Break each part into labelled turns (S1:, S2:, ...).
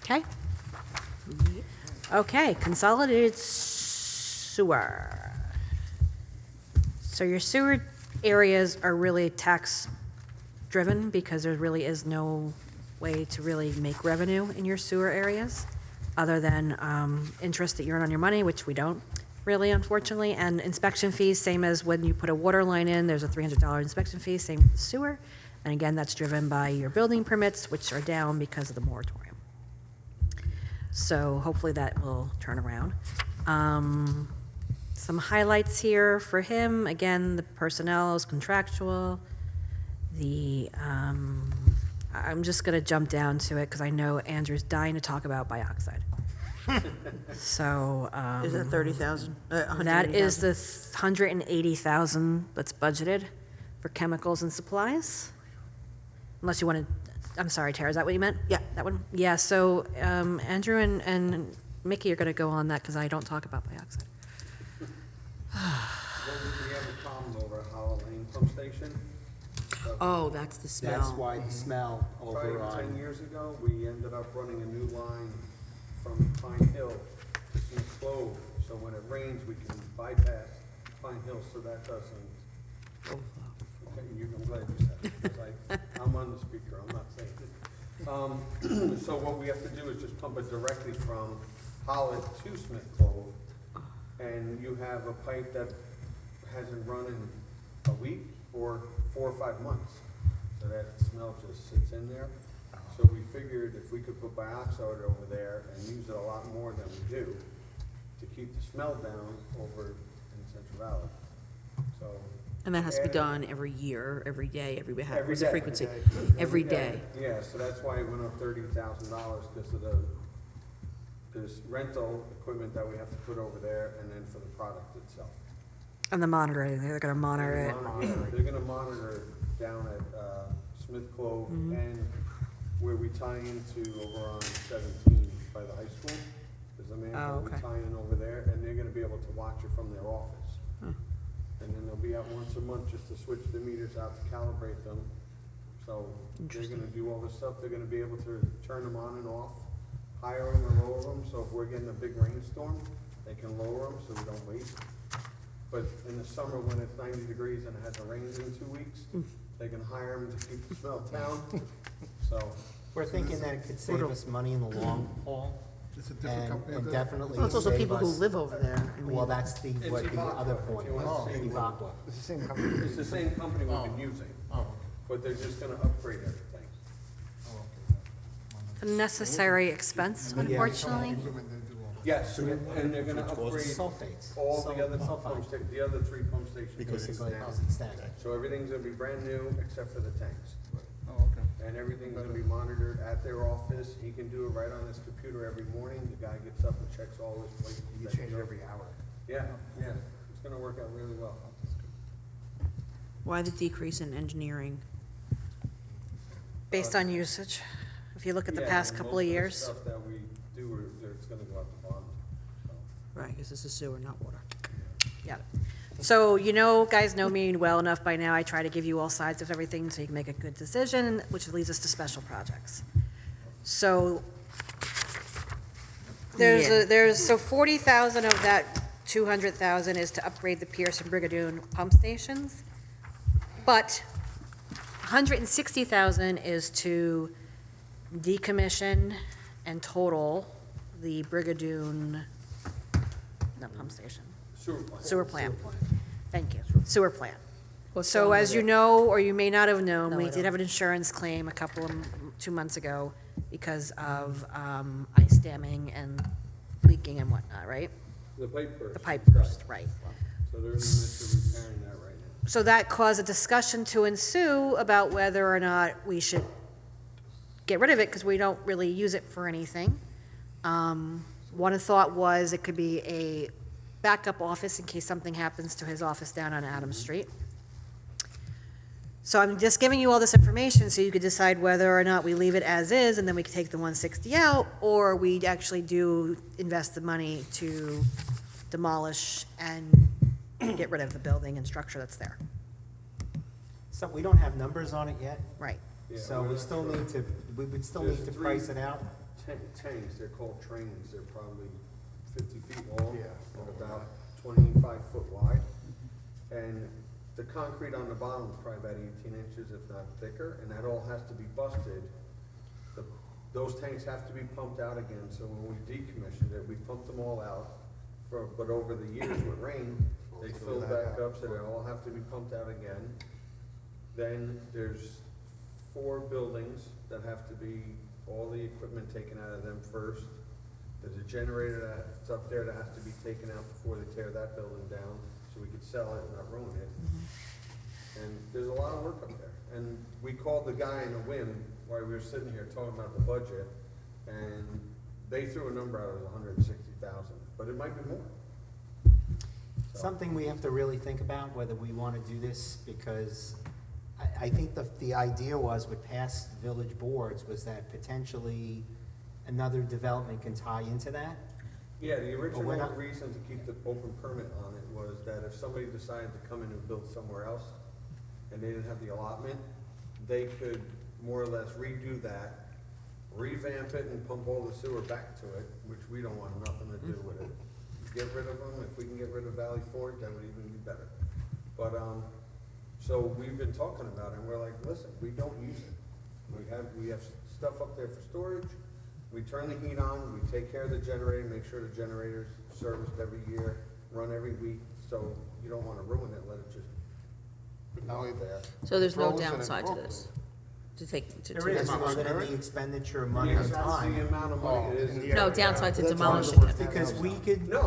S1: Okay? Okay, Consolidated Sewer. So your sewer areas are really tax-driven because there really is no way to really make revenue in your sewer areas, other than interest that you earn on your money, which we don't really, unfortunately, and inspection fees, same as when you put a water line in, there's a $300 inspection fee, same with sewer. And again, that's driven by your building permits, which are down because of the moratorium. So hopefully that will turn around. Some highlights here for him. Again, the personnel is contractual. I'm just going to jump down to it because I know Andrew's dying to talk about bioxide. So
S2: Is that 30,000?
S1: that is the 180,000 that's budgeted for chemicals and supplies. Unless you want to, I'm sorry, Tara, is that what you meant?
S2: Yeah.
S1: That one? Yeah, so Andrew and Mickey are going to go on that because I don't talk about bioxide.
S3: We have a problem over at Hollow Lane Pump Station.
S2: Oh, that's the
S4: That's
S2: smell.
S4: why the smell over
S3: Probably 10
S4: on,
S3: years ago, we ended up running a new line from Pine Hill to Smith Clove. So when it rains, we can bypass Pine Hill so that doesn't. Okay, I'm glad you said it, because I'm on the speaker, I'm not saying it. So what we have to do is just pump it directly from Holland to Smith Clove. And you have a pipe that hasn't run in a week or 4 or 5 months. So that smell just sits in there. So we figured if we could put bioxide over there and use it a lot more than we do to keep the smell down over in Central Valley. So.
S2: And that has to be
S3: add-
S2: done every year, every day,
S3: Every
S2: what's
S3: day.
S2: the frequency? Every day.
S3: Yeah, so that's why it went up $30,000 because of this rental equipment that we have to put over there and then for the product itself.
S1: And the monitoring, they're going to monitor it.
S3: They're gonna monitor down at Smith Clove and where we tie into over on 17 by the high school. There's a man,
S2: Oh,
S3: we
S2: okay.
S3: tie in over there and they're gonna be able to watch it from their office. And then they'll be out once a month just to switch the meters out to calibrate them. So they're gonna do all this stuff, they're gonna be able to turn them on and off, higher them or lower them, so if we're getting a big rainstorm, they can lower them so we don't waste. But in the summer, when it's 90 degrees and it hasn't rained in 2 weeks, they can hire them to keep the smell down, so.
S4: we're thinking that it could save us money in the long haul.
S5: It's a different company.
S4: And definitely
S2: Well, it's also
S4: save
S2: people who
S4: us-
S2: live over there. I mean,
S4: Well, that's the,
S3: It's
S4: what the
S3: Evaqua,
S4: other
S3: if
S4: point
S3: you want
S4: was,
S3: to see
S4: Evaqua.
S5: It's the same company.
S3: It's the same company we've been using,
S5: Oh,
S3: but they're just gonna upgrade everything.
S1: A necessary expense, unfortunately.
S5: equipment they do all.
S3: Yes, and they're gonna upgrade
S4: Sulfates.
S3: all the other
S4: Sulfide.
S3: pump sta- the other 3 pump stations.
S4: Because it's
S3: everything's
S4: like,
S3: down.
S4: it's static.
S3: So everything's gonna be brand new except for the tanks.
S5: Oh, okay.
S3: And everything's gonna be monitored at their office. He can do it right on his computer every morning. The guy gets up and checks all his plates.
S5: You change it every hour.
S3: Yeah, yeah. It's gonna work out really well.
S2: Why the decrease in engineering?
S1: Based on usage. If you look at the
S3: Yeah,
S1: past
S3: and
S1: couple
S3: most
S1: of
S3: the
S1: years.
S3: Stuff that we do, it's gonna go out the bond. So,
S2: Right, because this is sewer, not water.
S1: Yeah. So guys know me well enough by now. I try to give you all sides of everything so you can make a good decision, which leads us to special projects. So so 40,000 of that 200,000 is to upgrade the Pierce and Brigadoon pump stations. But 160,000 is to decommission and total the Brigadoon, not pump station,
S3: Sewer plant.
S1: sewer plant. Thank you, sewer plant. So as you know, or you may not have known,
S2: No,
S1: we
S2: I
S1: did
S2: don't.
S1: have an insurance claim 2 months ago because of ice damming and leaking and whatnot, right?
S3: The pipe burst.
S1: The pipe burst, right.
S3: So they're in the midst of repairing that right now.
S1: So that caused a discussion to ensue about whether or not we should get rid of it because we don't really use it for anything. One thought was it could be a backup office in case something happens to his office down on Adams Street. So I'm just giving you all this information so you could decide whether or not we leave it as is and then we can take the 160 out, or we actually do invest the money to demolish and get rid of the building and structure that's there.
S4: So we don't have numbers on it yet,
S1: Right.
S3: Yeah,
S4: so
S3: we're
S4: we
S3: not
S4: still
S3: sure.
S4: need to, we would still
S3: There's
S4: need to
S3: three-
S4: price it out.
S3: tanks, they're called trains, they're probably 50 feet long
S5: Yeah.
S3: and about 25 foot wide. And the concrete on the bottom is probably about 18 inches, if not thicker, and that all has to be busted. Those tanks have to be pumped out again, so when we decommissioned it, we pumped them all out. But over the years with rain, they filled back up, so they all have to be pumped out again. Then there's 4 buildings that have to be, all the equipment taken out of them first. There's a generator that's up there that has to be taken out before they tear that building down, so we could sell it and not ruin it. And there's a lot of work up there. And we called the guy in a whim while we were sitting here talking about the budget, and they threw a number out of 160,000, but it might be more. So-
S4: Something we have to really think about, whether we want to do this, because I think the idea was with past village boards was that potentially another development can tie into that.
S3: Yeah, the
S4: we're
S3: original
S4: not-
S3: reason to keep the open permit on it was that if somebody decided to come in and build somewhere else, and they didn't have the allotment, they could more or less redo that, revamp it and pump all the sewer back to it, which we don't want nothing to do with it. Get rid of them, if we can get rid of Valley Forge, that would even be better. But, so we've been talking about it, and we're like, listen, we don't use it. We have stuff up there for storage, we turn the heat on, we take care of the generator, make sure the generator's serviced every year, run every week, so you don't wanna ruin it, let it just
S5: Now
S3: out there.
S2: So there's no
S5: Frozen and
S2: downside to
S5: broken.
S2: this? To take, to
S4: There is,
S2: demolish
S4: other
S2: it?
S4: than the expenditure of money
S3: Because
S4: and
S3: that's the
S4: time.
S3: amount of money it is.
S5: Yeah.
S2: No downside to
S5: That's
S2: demolishing it.
S4: Because we could,
S3: No,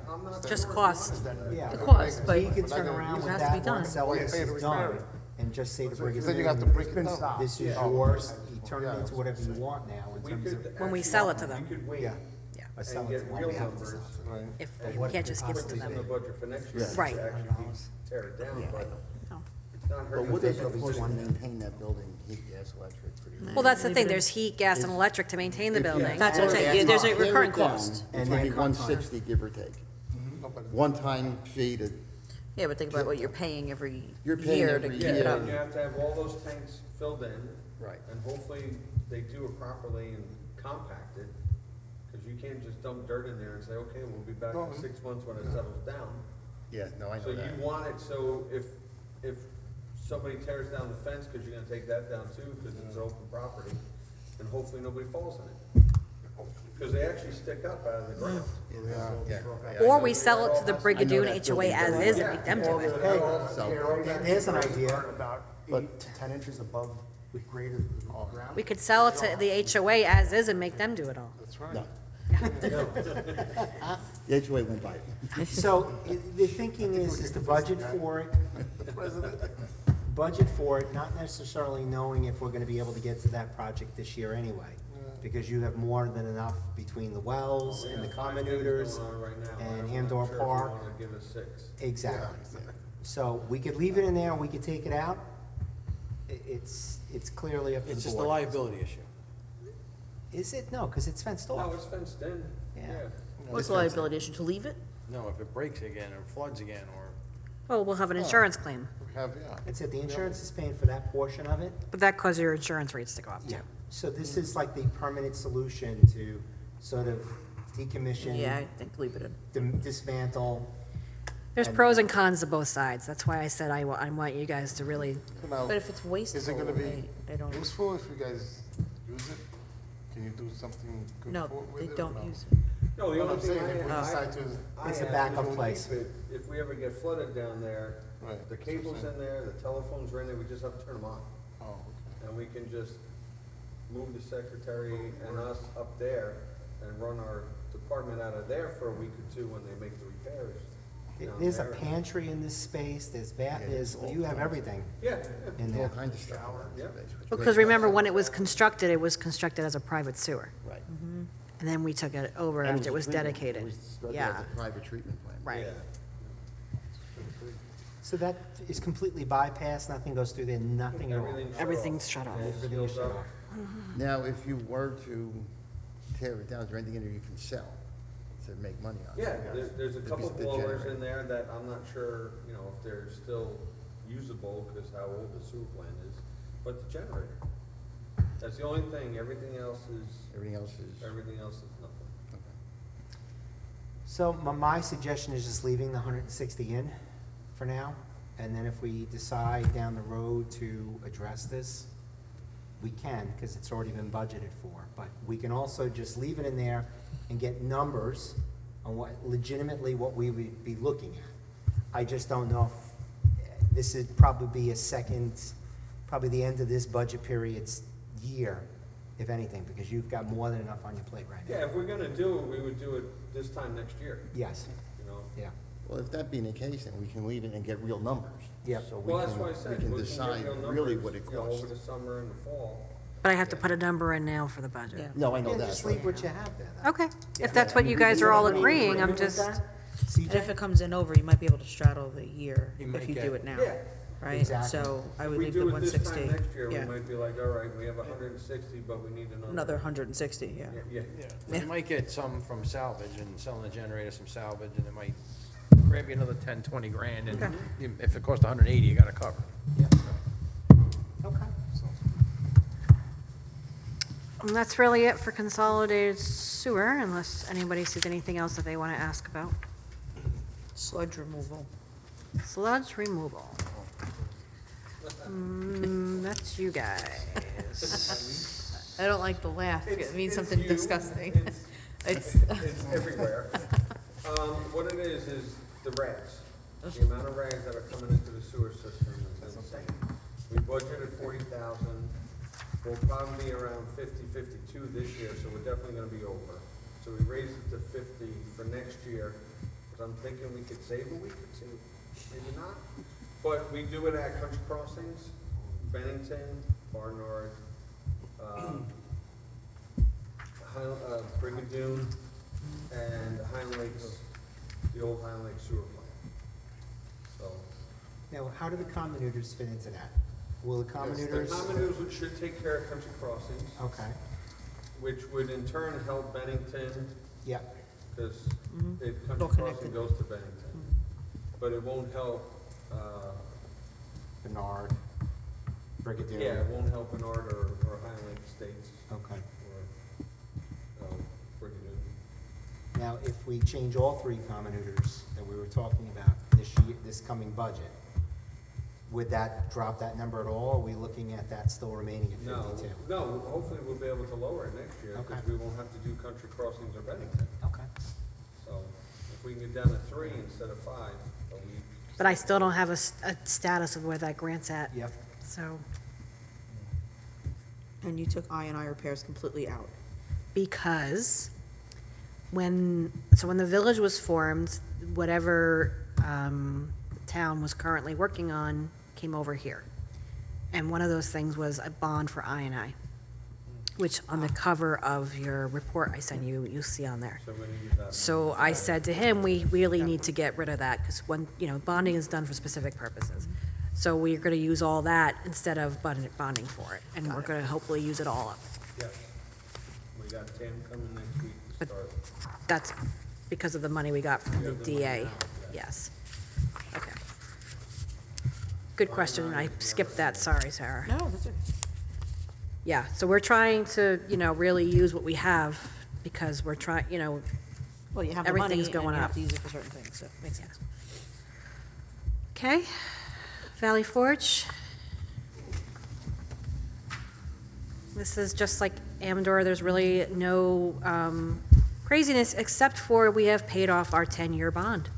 S3: I'm not.
S1: Just
S3: sure.
S1: cost.
S4: yeah.
S2: The cost, but
S4: We could
S5: But
S4: turn
S5: I
S4: around
S2: it
S4: with
S2: has to be
S4: that
S2: done.
S4: once all
S5: Well, you
S4: this
S5: pay to
S4: is
S5: repair
S4: done,
S5: it.
S4: and just say to bring it
S5: Then you have to break it down.
S4: this is
S3: Yeah.
S4: yours, you turn it
S5: Yeah.
S4: into whatever you want now in
S3: We
S4: terms
S3: could
S4: of,
S1: When we
S3: actually-
S1: sell it to them.
S3: We could wait
S4: yeah.
S1: Yeah.
S4: I sell
S3: and
S4: it
S3: get
S4: to them on
S3: real
S4: behalf of the
S3: numbers.
S4: city.
S5: Right.
S1: If
S3: And
S1: we
S4: what
S1: can't
S4: it
S1: just
S4: could
S1: give it to
S3: in the
S1: them.
S3: budget for next year.
S1: Right.
S3: To actually tear it down, but
S1: No.
S3: it's not
S6: But
S3: hurting.
S6: what is it
S3: us.
S6: cost to maintain that building, heat, gas, electric, pretty much?
S1: Well, that's the thing, there's heat, gas, and electric to maintain the building.
S2: That's what I'm saying, yeah, there's a
S6: Tear it
S2: recurring
S6: down,
S2: cost.
S6: It's
S4: And
S6: gonna be
S4: then
S6: 160, give or take.
S5: No, but-
S6: One-time fee to,
S2: Yeah, but think about what you're paying every
S6: You're paying
S2: year to
S6: every
S2: keep
S3: Yeah,
S2: it
S6: year.
S2: up.
S3: and you have to have all those tanks filled in.
S6: Right.
S3: And hopefully they do it properly and compact it, because you can't just dump dirt in there and say, okay, we'll be back
S5: No.
S3: in 6 months when it settles down.
S6: yeah, no, I
S3: So
S6: know that.
S3: you want it, so if somebody tears down the fence, because you're gonna take that down too, because it's open property, and hopefully nobody falls in it. Because they actually stick up out of the ground.
S5: Yeah.
S6: Yeah.
S1: Or we sell it to the
S6: I know
S1: Brigadoon
S6: that
S1: HOA as
S6: building
S1: is
S6: very
S1: and make them do it.
S6: So,
S4: There's an idea.
S7: About
S6: But-
S7: 8 to 10 inches above the grade of the ground.
S1: We could sell it to the HOA as is and make them do it all.
S5: That's right.
S6: no. The HOA won't buy it.
S4: So, the thinking is to budget for it, budget for it, not necessarily knowing if we're gonna be able to get to that project this year anyway. Because you have more than enough between the wells and the common neuters
S3: Going on right now.
S4: and
S3: I'm not
S4: Andor
S3: sure if we
S4: Park.
S3: wanna give it 6.
S4: Exactly. So we could leave it in there, we could take it out. It's clearly up to the board.
S8: It's just a liability issue.
S4: Is it? No, because it's fenced
S3: No,
S4: off.
S3: it's fenced in,
S4: Yeah.
S3: yeah.
S2: What's the liability issue, to leave it?
S8: No, if it breaks again or floods again or,
S1: Well, we'll have an insurance claim,
S5: We have, yeah.
S4: That's it, the insurance is paying for that portion of it.
S1: but that causes your insurance rates to go up too.
S4: Yeah. So this is like the permanent solution to sort of decommission,
S2: Yeah, I think leave it in.
S4: dismantle.
S1: There's pros and cons to both sides. That's why I said I want you guys to really,
S5: So now,
S2: But if it's wasteful,
S5: is it gonna be
S2: they don't,
S5: useful if you guys use it? Can you do something good
S2: no,
S5: with
S2: they
S5: it or
S2: don't
S5: no?
S2: use it.
S3: No, the
S5: What
S3: only
S5: I'm
S3: thing
S5: saying, if we
S3: I
S5: decide to,
S4: It's a
S3: ask
S4: backup
S3: is to
S4: place.
S3: keep it- If we ever get flooded down there,
S5: Right,
S3: the
S5: that's what I'm
S3: cable's
S5: saying.
S3: in there, the telephones are in there, we just have to turn them on.
S5: oh, okay.
S3: And we can just move the secretary and us up there and run our department out of there for a week or two when they make the repairs. down
S4: There's a
S3: there.
S4: pantry in this space, there's you have everything
S3: Yeah,
S4: in
S6: All
S4: there.
S6: kinds of stuff. around
S3: Yeah.
S6: this place, which
S1: because
S6: makes
S1: remember,
S6: sense.
S1: when it was constructed as a private sewer.
S6: Right.
S1: And then we took it over
S6: And
S1: after it was
S6: a treatment-
S1: dedicated.
S6: It was started
S1: Yeah,
S6: as a private treatment plant.
S1: right.
S3: yeah.
S4: So that is completely bypassed, nothing goes through there, nothing at all.
S3: Everything's shut off.
S1: Everything's shut off.
S4: Everything is shut off.
S6: Now, if you were to tear it down, is there anything in there you can sell to make money on?
S3: Yeah, there's a
S6: The-
S3: couple
S6: the
S3: blowers
S6: generator.
S3: in there that I'm not sure, if they're still usable, because how old the sewer plant is, but the generator. That's the only thing, everything else is nothing.
S4: So my suggestion is just leaving the 160 in for now, and then if we decide down the road to address this, we can, because it's already been budgeted for. But we can also just leave it in there and get numbers on what we would be looking at. I just don't know if, this would probably be probably the end of this budget period's year, if anything, because you've got more than enough on your plate right now.
S3: Yeah, if we're gonna do it, we would do it this time next year,
S4: Yes,
S3: you know?
S4: yeah.
S6: Well, if that being the case, then we can leave it and get real numbers.
S4: Yep.
S6: So we
S3: Well, that's why I
S6: can,
S3: said,
S6: we can
S3: get
S6: decide
S3: real
S6: really
S3: numbers,
S6: what it
S3: you know,
S6: costs.
S3: over the summer and the fall.
S1: But I have to put a number in now for the budget.
S2: Yeah.
S6: No, I know
S4: Yeah,
S6: that.
S4: just leave what you have there. then.
S1: Okay,
S4: Yeah.
S1: if that's what you guys are all agreeing, I'm
S4: Agreement with
S1: just,
S4: that?
S2: And if it comes in over, you might be able to straddle the year
S8: You might
S2: if you
S8: get-
S2: do it now,
S3: Yeah.
S2: right?
S4: Exactly.
S2: So I
S3: If
S2: would
S3: we
S2: leave the
S3: do it this
S2: 160.
S3: time next year, we
S2: Yeah,
S3: might be like, all right, we have 160, but we need
S2: another 160, yeah.
S3: Yeah,
S8: Yeah, you might get some from salvage and selling the generator some salvage, and it might grab you another 10, 20 grand, and if it costs 180, you gotta cover.
S4: Yeah. Okay.
S1: and that's really it for consolidated sewer, unless anybody sees anything else that they want to ask about.
S2: Sludge removal.
S1: Sludge removal. That's you guys.
S2: I don't like the laugh, it means something
S3: you,
S2: disgusting. It's,
S3: It's everywhere. What it is the rags. The amount of rags that are coming into the sewer system is insane. We budgeted 40,000. We'll probably be around 52 this year, so we're definitely gonna be over. So we raised it to 50 for next year, because I'm thinking we could save a week or two, maybe not. But we do it at country crossings, Bennington, Barnard, Brigadoon, and Highland Lakes, the old Highland Lake sewer plant. So,
S4: Now, how do the commoners fit into that? Will the
S3: the
S4: commoners?
S3: commoners should take care of country crossings,
S4: Okay,
S3: which would in turn help Bennington,
S4: yeah,
S3: because
S2: All
S3: country
S2: connected.
S3: crossing goes to Bennington. But it won't help,
S4: Bernard, Brigadoon.
S3: yeah, it won't help Bernard or Highland Lake Estates
S4: Okay.
S3: or Brigadoon.
S4: Now, if we change all three commoners that we were talking about this year, this coming budget, would that drop that number at all? Are we looking at that still remaining at
S3: No,
S4: 52?
S3: no, hopefully we'll be able to lower it next year, because
S4: Okay.
S3: we won't have to do country crossings or Bennington.
S4: Okay.
S3: So if we can get down to 3 instead of 5 a week.
S1: But I still don't have a status of where that grant's at,
S4: Yep.
S1: so,
S2: and you took I&I repairs completely out.
S1: because when the village was formed, whatever town was currently working on came over here. And one of those things was a bond for I&I, which on the cover of your report I sent you, you'll see on there.
S3: So we're gonna use that.
S1: So I said to him, we really need to get rid of that, because when, bonding is done for specific purposes. So we're gonna use all that instead of bonding for it, and we're gonna hopefully use it all up.
S3: Yeah. We got Tam coming next week to
S1: But-
S3: start.
S1: That's because of the money we got from
S3: We
S1: the
S3: have the money
S1: DA,
S3: now, yeah.
S1: yes. Okay. Good question, I skipped that, sorry, Sarah.
S2: No, that's it.
S1: Yeah, so we're trying to, really use what we have, because we're trying,
S2: Well, you have the money
S1: Everything's
S2: and
S1: going
S2: you have
S1: up.
S2: to use it for certain things, so it makes sense.
S1: okay. Valley Forge. This is just like Amador, there's really no craziness, except for we have paid off our 10-year bond.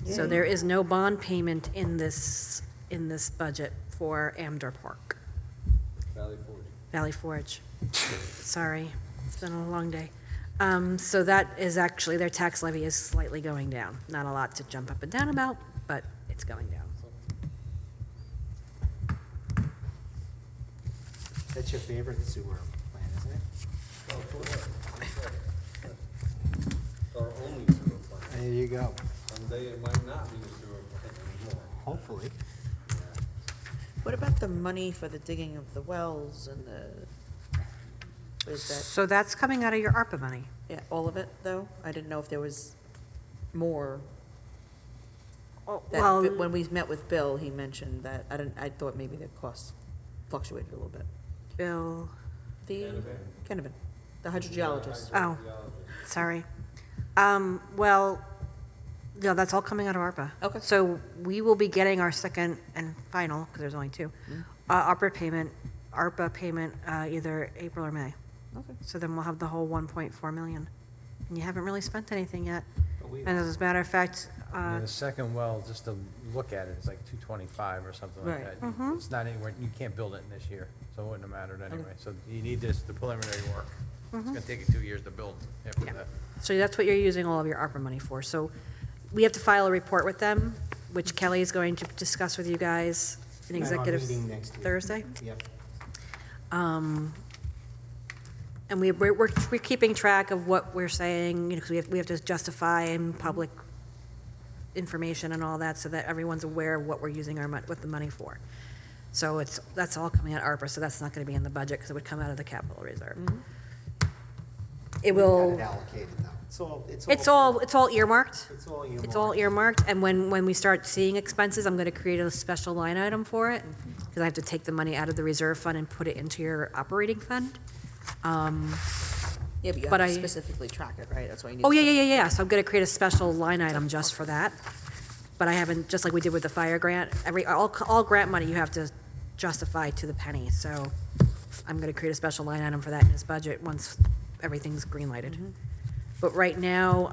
S1: So there is no bond payment in this budget for Amador Park,
S3: Valley Forge.
S1: Valley Forge. Sorry, it's been a long day. So that is actually, their tax levy is slightly going down. Not a lot to jump up and down about, but it's going down.
S4: That's your favorite sewer plan, isn't it?
S3: It's our only sewer plant.
S4: There you go.
S3: Someday it might not be a sewer plant anymore.
S4: Hopefully.
S2: What about the money for the digging of the wells and what is that?
S1: So that's coming out of your ARPA money.
S2: Yeah, all of it, though? I didn't know if there was more. That-
S1: Well,
S2: When we met with Bill, he mentioned that, I thought maybe the cost fluctuated a little bit.
S1: Bill,
S2: Kennevan, the hydrogeologist.
S1: Oh, sorry. Well, no, that's all coming out of ARPA.
S2: Okay.
S1: So we will be getting our second and final, because there's only two, ARPA payment, either April or May.
S2: Okay.
S1: So then we'll have the whole 1.4 million. And you haven't really spent anything yet.
S4: But we-
S1: And as a matter of fact,
S8: And the second well, just to look at it, it's like 225 or something like
S2: Right.
S8: that. It's not anywhere, you can't build it in this year, so it wouldn't have mattered anyway. So you need this, the preliminary work. It's gonna take you 2 years to build after
S1: Yeah.
S8: that.
S1: so that's what you're using all of your ARPA money for. So we have to file a report with them, which Kelly is going to discuss with you guys in
S4: At our
S1: executive
S4: meeting next week.
S1: Thursday.
S4: Yep.
S1: And we're keeping track of what we're saying, you know, because we have to justify in public information and all that, so that everyone's aware of what we're using our what the money for. So that's all coming out of ARPA, so that's not going to be in the budget, because it would come out of the capital reserve. It
S4: We've got
S1: will,
S4: it allocated now. It's all
S1: it's all earmarked.
S4: It's all earmarked.
S1: It's all earmarked, and when we start seeing expenses, I'm going to create a special line item for it, because I have to take the money out of the reserve fund and put it into your operating fund.
S2: Yeah, but you
S1: But
S2: have to
S1: I-
S2: specifically track it, right? That's why you need.
S1: Oh, yeah. So I'm going to create a special line item just for that. But I haven't, just like we did with the fire grant, all grant money you have to justify to the penny. So I'm going to create a special line item for that in his budget once everything's green lighted. But right now,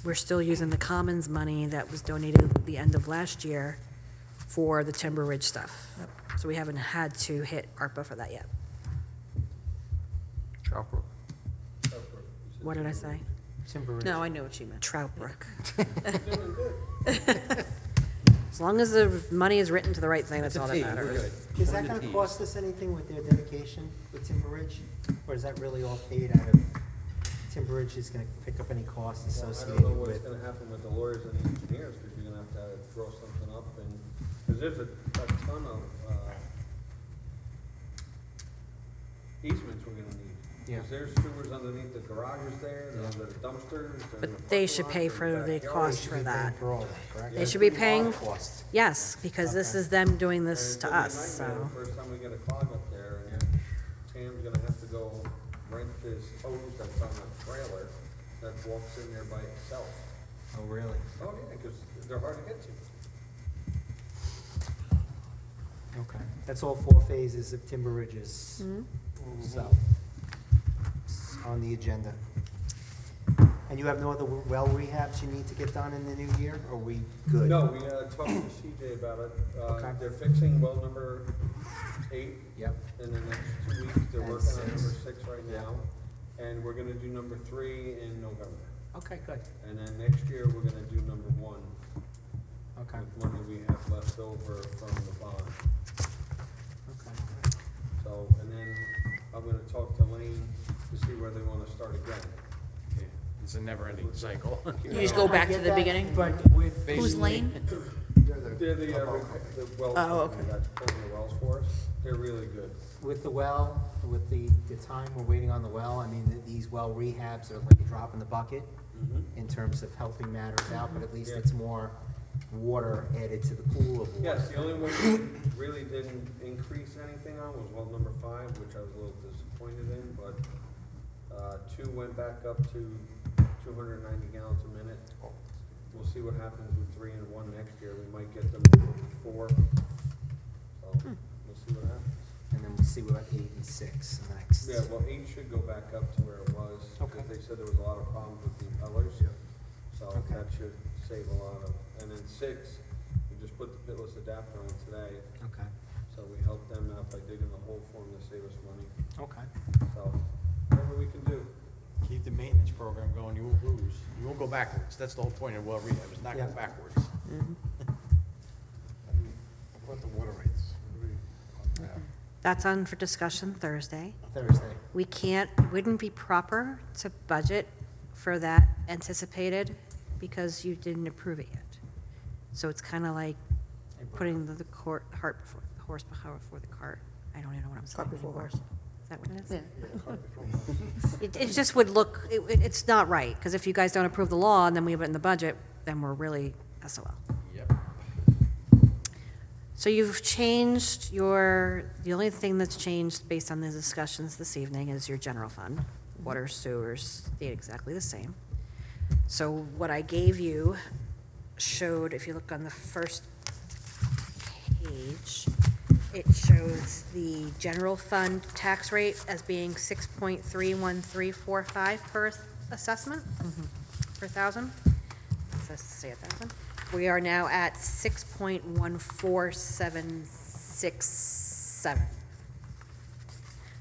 S1: we're still using the Commons money that was donated at the end of last year for the Timber Ridge stuff. So we haven't had to hit ARPA for that yet.
S8: Trout Brook.
S1: What did I say?
S4: Timber Ridge.
S2: No, I know what you meant.
S1: Trout Brook. As long as the money is written to the right thing, that's all that matters.
S4: Is that gonna cost us anything with their dedication with Timber Ridge? Or is that really all paid out of, Timber Ridge is gonna pick up any costs
S3: I
S4: associated
S3: don't know what's
S4: with?
S3: gonna happen with the lawyers and the engineers, because you're gonna have to draw something up, and, because there's a ton of, easements we're gonna need.
S4: Yeah.
S3: Because there's sewers underneath the garages there, and under the dumpsters, and the
S1: But they
S3: parking
S1: should
S3: lots,
S1: pay
S3: and
S1: for the
S3: backyards.
S1: cost
S4: Should
S1: for
S4: be paying
S1: that.
S4: for all that, correct?
S1: They should be paying,
S4: All costs.
S1: yes, because this is them doing this
S3: And
S1: to
S3: it's gonna be a
S1: us,
S3: nightmare
S1: so.
S3: the first time we get a clog up there, and Tam's gonna have to go rent this hose that's on a trailer that walks in there by itself.
S4: Oh, really?
S3: Oh, yeah, because they're hard to get to.
S4: Okay. That's all 4 phases of Timber Ridges. So, it's on the agenda. And you have no other well rehabs you need to get done in the new year? Or are we good?
S3: No, we talked to CJ about it.
S4: Okay.
S3: They're fixing well number 8
S4: Yep.
S3: in the next 2 weeks. They're
S4: And
S3: working on
S4: 6.
S3: number 6 right now. And we're gonna do number 3 in November.
S4: Okay, good.
S3: And then next year, we're gonna do number 1
S4: Okay.
S3: with money we have left over from the bond.
S4: Okay.
S3: So, and then I'm gonna talk to Lane to see where they wanna start again.
S8: Yeah, It's a never-ending cycle.
S2: You just go back
S4: I
S2: to
S4: get
S2: the
S4: that,
S2: beginning?
S4: But with.
S2: Who's Lane?
S3: They're the well
S2: Oh, okay.
S3: company that's pulling the wells for us. They're really good.
S4: With the well, with the time we're waiting on the well, I mean, these well rehabs are like a drop in the bucket in terms of helping matters out, but at least
S3: Yeah.
S4: it's more water added to the pool of water.
S3: Yes, the only one we really didn't increase anything on was well number 5, which I was a little disappointed in, but 2 went back up to 290 gallons a minute. We'll see what happens with 3 and 1 next year. We might get them up to 4. So we'll see what happens.
S4: And then we'll see what 8 and 6 next.
S3: Yeah, well, 8 should go back up to where it was,
S4: Okay.
S3: because they said there was a lot of problems with the impellers. So
S4: Okay.
S3: that should save a lot of, and then 6, we just put the pitless adapter on today,
S4: Okay,
S3: so we helped them out by digging the hole for them to save us money.
S4: okay.
S3: So, whatever we can do.
S8: Keep the maintenance program going, you won't lose. You won't go backwards. That's the whole point of well rehab, is not go
S4: Yeah.
S8: backwards.
S5: What about the water rates? What do we- on that?
S1: That's on for discussion Thursday.
S4: Thursday.
S1: We can't, it wouldn't be proper to budget for that anticipated because you didn't approve it yet. So it's kind of like putting the horse before the cart. I don't even know what I'm saying.
S2: Cart before
S1: anymore.
S2: horse.
S1: Is that what it is?
S2: Yeah.
S1: It just would look, it's not right, because if you guys don't approve the law and then we have it in the budget, then we're really SOL.
S8: Yep.
S1: So you've changed the only thing that's changed based on the discussions this evening is your general fund. Water, sewers stayed exactly the same. So what I gave you showed, if you look on the first page, it shows the general fund tax rate as being 6.31345 per assessment, per thousand. It says to say 1,000. We are now at 6.14767.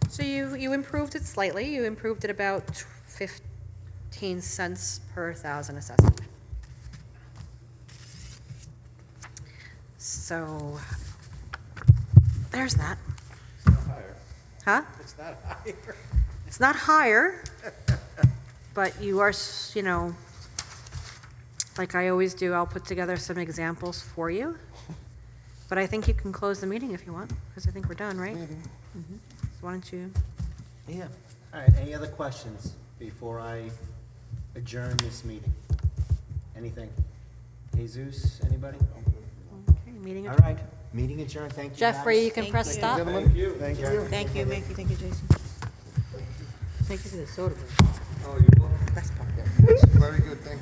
S1: So you improved it slightly. You improved it about 15 cents per thousand assessment. So there's that.
S8: It's not higher.
S1: Huh?
S8: It's not higher.
S1: It's not higher, but you are, like I always do, I'll put together some examples for you. But I think you can close the meeting if you want, because I think we're done, right? Mhm. So why don't you?
S4: Yeah. All right, any other questions before I adjourn this meeting? Anything? Jesus, anybody?
S1: Okay, meeting
S4: All
S1: adjourned.
S4: right, meeting adjourned, thank you.
S1: Jeffrey,
S4: guys.
S1: you can
S2: Thank
S1: press
S2: you.
S1: stop.
S5: Gentlemen,
S6: Thank you.
S2: Thank you, Mickey, thank you, Jason. Thank you for the soda.
S3: Oh, you will?
S2: That's part.
S5: very good, thank you.